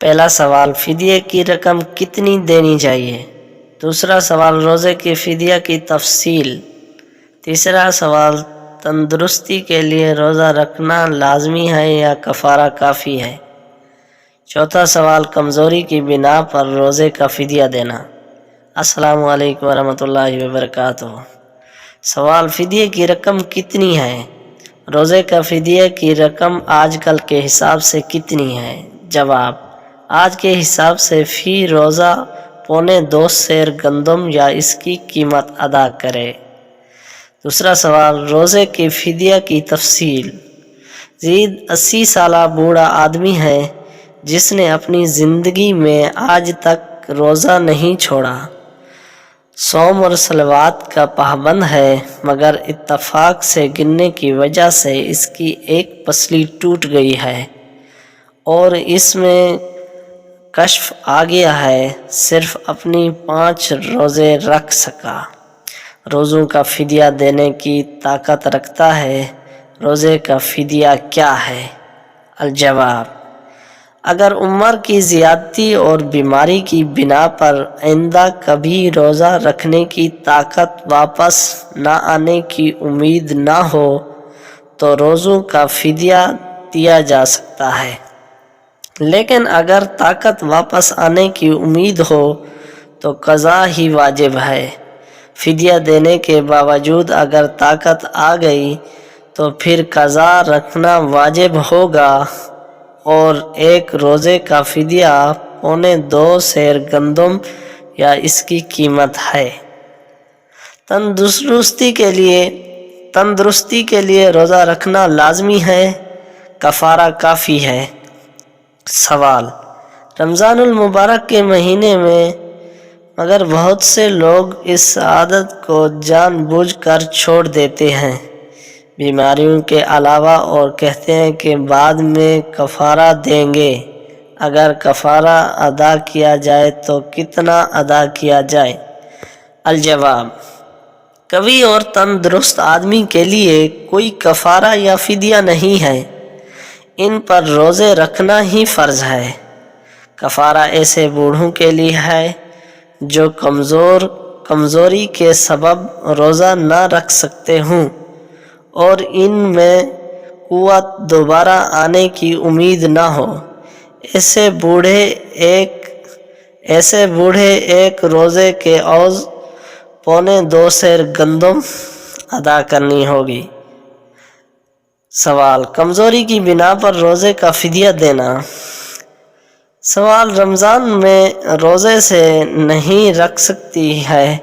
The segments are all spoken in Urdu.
پہلا سوال، فدیے کی رقم کتنی دینی چاہیے؟ دوسرا سوال، روزے کی فدیہ کی تفصیل۔ تیسرا سوال، تندرستی کے لیے روزہ رکھنا لازمی ہے یا کفارہ کافی ہے؟ چوتھا سوال، کمزوری کی بنا پر روزے کا فدیہ دینا۔ السلام علیکم ورحمۃ اللہ وبرکاتہ۔ سوال، فدیے کی رقم کتنی ہے؟ روزے کا فدیے کی رقم آج کل کے حساب سے کتنی ہے؟ جواب، آج کے حساب سے فی روزہ 2.25 سیر گندم یا اس کی قیمت ادا کرے۔ دوسرا سوال، روزے کی فدیہ کی تفصیل۔ زید 80 سالہ بوڑھا آدمی ہے جس نے اپنی زندگی میں آج تک روزہ نہیں چھوڑا، صوم اور صلوات کا پابند ہے، مگر اتفاق سے گرنے کی وجہ سے اس کی ایک پسلی ٹوٹ گئی ہے اور اس میں کشف آ گیا ہے، صرف اپنی 5 روزے رکھ سکا، روزوں کا فدیہ دینے کی طاقت رکھتا ہے۔ روزے کا فدیہ کیا ہے؟ الجواب، اگر عمر کی زیادتی اور بیماری کی بنا پر آئندہ کبھی روزہ رکھنے کی طاقت واپس نہ آنے کی امید نہ ہو تو روزوں کا فدیہ دیا جا سکتا ہے، لیکن اگر طاقت واپس آنے کی امید ہو تو قضا ہی واجب ہے۔ فدیہ دینے کے باوجود اگر طاقت آ گئی تو پھر قضا رکھنا واجب ہوگا اور ایک روزے کا فدیہ 2.25 سیر گندم یا اس کی قیمت ہے۔ تندرستی کے لیے روزہ رکھنا لازمی ہے، کفارہ کافی ہے؟ سوال، رمضان المبارک کے مہینے میں مگر بہت سے لوگ اس عادت کو جان بوجھ کر چھوڑ دیتے ہیں بیماریوں کے علاوہ اور کہتے ہیں کہ بعد میں کفارہ دیں گے۔ اگر کفارہ ادا کیا جائے تو کتنا ادا کیا جائے؟ الجواب، قوی اور تندرست آدمی کے لیے کوئی کفارہ یا فدیہ نہیں ہے، ان پر روزے رکھنا ہی فرض ہے۔ کفارہ ایسے بوڑھوں کے لیے ہے جو کمزوری کے سبب روزہ نہ رکھ سکتے ہوں اور ان میں قوت دوبارہ آنے کی امید نہ ہو، ایسے بوڑھے ایک روزے کے عوض 2.25 سیر گندم ادا کرنی ہوگی۔ سوال، کمزوری کی بنا پر روزے کا فدیہ دینا۔ سوال، رمضان میں روزے سے نہیں رکھ سکتی ہے،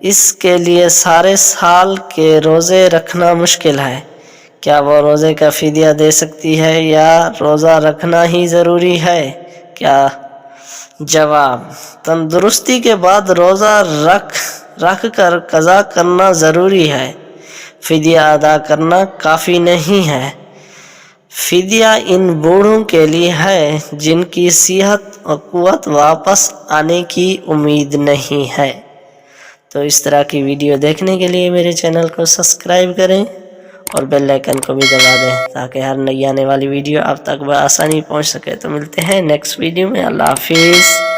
اس کے لیے سارے سال کے روزے رکھنا مشکل ہے، کیا وہ روزے کا فدیہ دے سکتی ہے یا روزہ رکھنا ہی ضروری ہے؟ کیا؟ جواب، تندرستی کے بعد روزہ رکھ کر قضا کرنا ضروری ہے، فدیہ ادا کرنا کافی نہیں ہے۔ فدیہ ان بوڑھوں کے لیے ہے جن کی صحت اور قوت واپس آنے کی امید نہیں ہے۔ تو اس طرح کی ویڈیو دیکھنے کے لیے میرے چینل کو سبسکرائب کریں اور بیل آئیکن کو بھی دبا دیں تاکہ ہر نئی آنے والی ویڈیو آپ تک بآسانی پہنچ سکے۔ تو ملتے ہیں نیکسٹ ویڈیو میں، اللہ حافظ۔